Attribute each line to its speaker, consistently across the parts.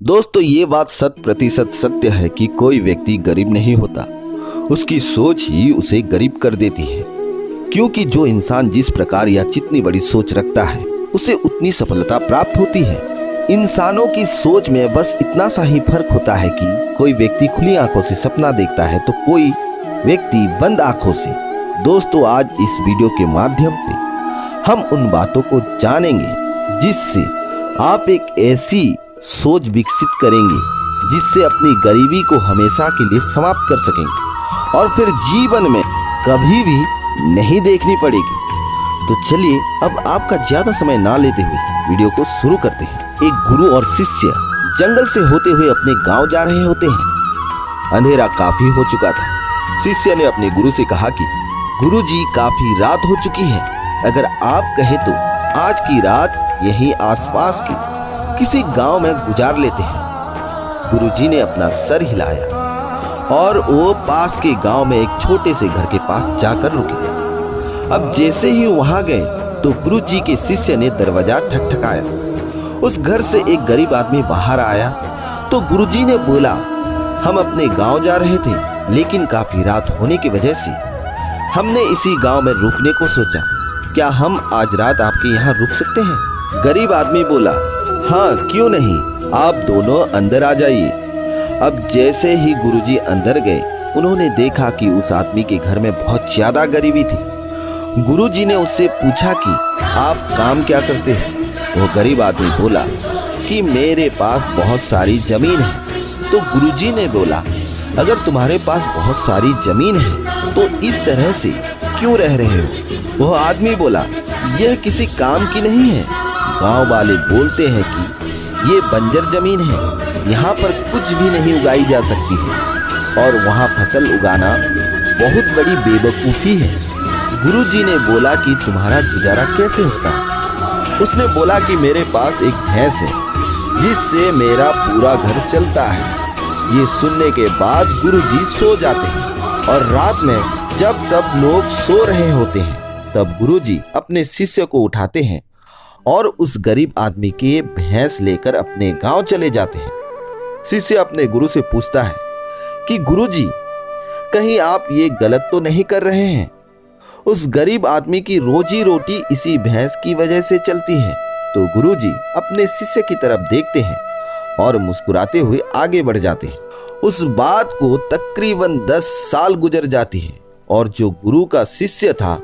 Speaker 1: दोस्तों ये बात 100% सत्य है कि कोई व्यक्ति गरीब नहीं होता, उसकी सोच ही उसे गरीब कर देती है। क्योंकि जो इंसान जिस प्रकार या जितनी बड़ी सोच रखता है उसे उतनी सफलता प्राप्त होती है। इंसानों की सोच में बस इतना सा ही फर्क होता है कि कोई व्यक्ति खुली आंखों से सपना देखता है तो कोई व्यक्ति बंद आंखों से। दोस्तों आज इस वीडियो के माध्यम से हम उन बातों को जानेंगे जिससे आप एक ऐसी सोच विकसित करेंगे जिससे अपनी गरीबी को हमेशा के लिए समाप्त कर सकेंगे और फिर जीवन में कभी भी नहीं देखनी पड़ेगी। तो चलिए अब आपका ज्यादा समय ना लेते हुए वीडियो को शुरू करते हैं। एक गुरु और शिष्य जंगल से होते हुए अपने गांव जा रहे होते हैं। अंधेरा काफी हो चुका था। शिष्य ने अपने गुरु से कहा कि गुरुजी काफी रात हो चुकी है, अगर आप कहे तो आज की रात यही आसपास के किसी गांव में गुजार लेते हैं। गुरुजी ने अपना सर हिलाया और वो पास के गांव में एक छोटे से घर के पास जाकर रुके। अब जैसे ही वहां गए तो गुरुजी के शिष्य ने दरवाजा ठकठकाया। उस घर से एक गरीब आदमी बाहर आया तो गुरुजी ने बोला, हम अपने गांव जा रहे थे लेकिन काफी रात होने की वजह से हमने इसी गांव में रुकने को सोचा, क्या हम आज रात आपके यहाँ रुक सकते हैं? गरीब आदमी बोला, हाँ क्यों नहीं, आप दोनों अंदर आ जाइए। अब जैसे ही गुरुजी अंदर गए उन्होंने देखा कि उस आदमी के घर में बहुत ज्यादा गरीबी थी। गुरुजी ने उससे पूछा कि आप काम क्या करते हैं? वो गरीब आदमी बोला कि मेरे पास बहुत सारी जमीन है। तो गुरुजी ने बोला, अगर तुम्हारे पास बहुत सारी जमीन है तो इस तरह से क्यों रह रहे हो? वह आदमी बोला, यह किसी काम की नहीं है। गांव वाले बोलते हैं कि ये बंजर जमीन है, यहाँ पर कुछ भी नहीं उगाई जा सकती है और वहाँ फसल उगाना बहुत बड़ी बेवकूफ़ी है। गुरुजी ने बोला कि तुम्हारा गुजारा कैसे होता है? उसने बोला कि मेरे पास एक भैंस है जिससे मेरा पूरा घर चलता है। ये सुनने के बाद गुरुजी सो जाते हैं और रात में जब सब लोग सो रहे होते हैं तब गुरुजी अपने शिष्य को उठाते हैं और उस गरीब आदमी के भैंस लेकर अपने गांव चले जाते हैं। शिष्य अपने गुरु से पूछता है कि गुरुजी कहीं आप ये गलत तो नहीं कर रहे हैं? उस गरीब आदमी की रोजी रोटी इसी भैंस की वजह से चलती है। तो गुरुजी अपने शिष्य की तरफ देखते हैं और मुस्कुराते हुए आगे बढ़ जाते हैं। उस बात को तकरीबन 10 साल गुजर जाती है और जो गुरु का शिष्य था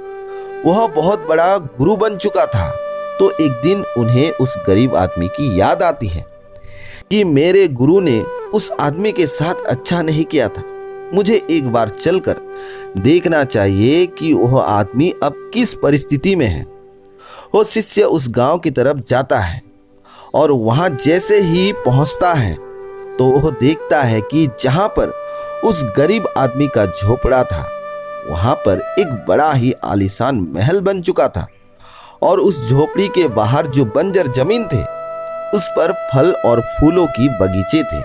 Speaker 1: वह बहुत बड़ा गुरु बन चुका था। तो एक दिन उन्हें उस गरीब आदमी की याद आती है कि मेरे गुरु ने उस आदमी के साथ अच्छा नहीं किया था, मुझे एक बार चलकर देखना चाहिए कि वह आदमी अब किस परिस्थिति में है। वो शिष्य उस गांव की तरफ जाता है और वहां जैसे ही पहुंचता है तो वह देखता है कि जहां पर उस गरीब आदमी का झोपड़ा था वहां पर एक बड़ा ही आलीशान महल बन चुका था और उस झोपड़ी के बाहर जो बंजर जमीन थे उस पर फल और फूलों की बगीचे थे।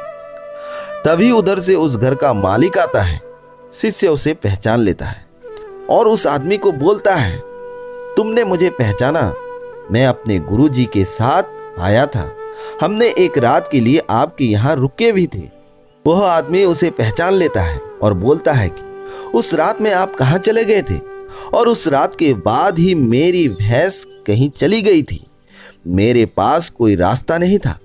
Speaker 1: तभी उधर से उस घर का मालिक आता है। शिष्य उसे पहचान लेता है और उस आदमी को बोलता है, तुमने मुझे पहचाना? मैं अपने गुरुजी के साथ आया था, हमने एक रात के लिए आपके यहाँ रुके भी थे। वह आदमी उसे पहचान लेता है और बोलता है कि उस रात में आप कहाँ चले गए थे? और उस रात के बाद ही मेरी भैंस कहीं चली गई थी, मेरे पास कोई रास्ता नहीं था,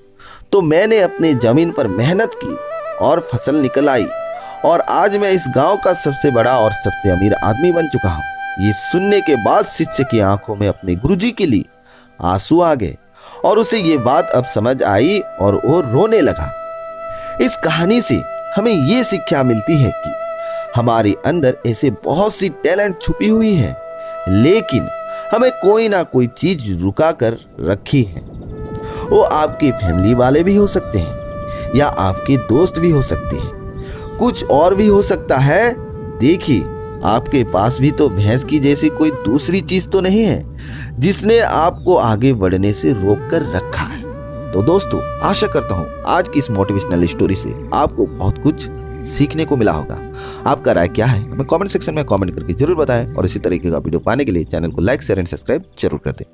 Speaker 1: तो मैंने अपनी जमीन पर मेहनत की और फसल निकल आई और आज मैं इस गांव का सबसे बड़ा और सबसे अमीर आदमी बन चुका हूँ। ये सुनने के बाद शिष्य की आंखों में अपने गुरुजी के लिए आंसू आ गए और उसे ये बात अब समझ आई और वो रोने लगा। इस कहानी से हमें ये शिक्षा मिलती है कि हमारे अंदर ऐसे बहुत सी टैलेंट छुपी हुई है लेकिन हमें कोई ना कोई चीज रुका कर रखी है। वो आपके फैमिली वाले भी हो सकते हैं या आपके दोस्त भी हो सकते हैं, कुछ और भी हो सकता है। देखिए आपके पास भी तो भैंस की जैसी कोई दूसरी चीज तो नहीं है जिसने आपको आगे बढ़ने से रोक कर रखा है। तो दोस्तों आशा करता हूँ आज की इस मोटिवेशनल स्टोरी से आपको बहुत कुछ सीखने को मिला होगा। आपका राय क्या है हमें कमेंट सेक्शन में कमेंट करके जरूर बताएं और इसी तरीके का वीडियो पाने के लिए चैनल को लाइक शेयर एंड सब्सक्राइब जरूर कर दें।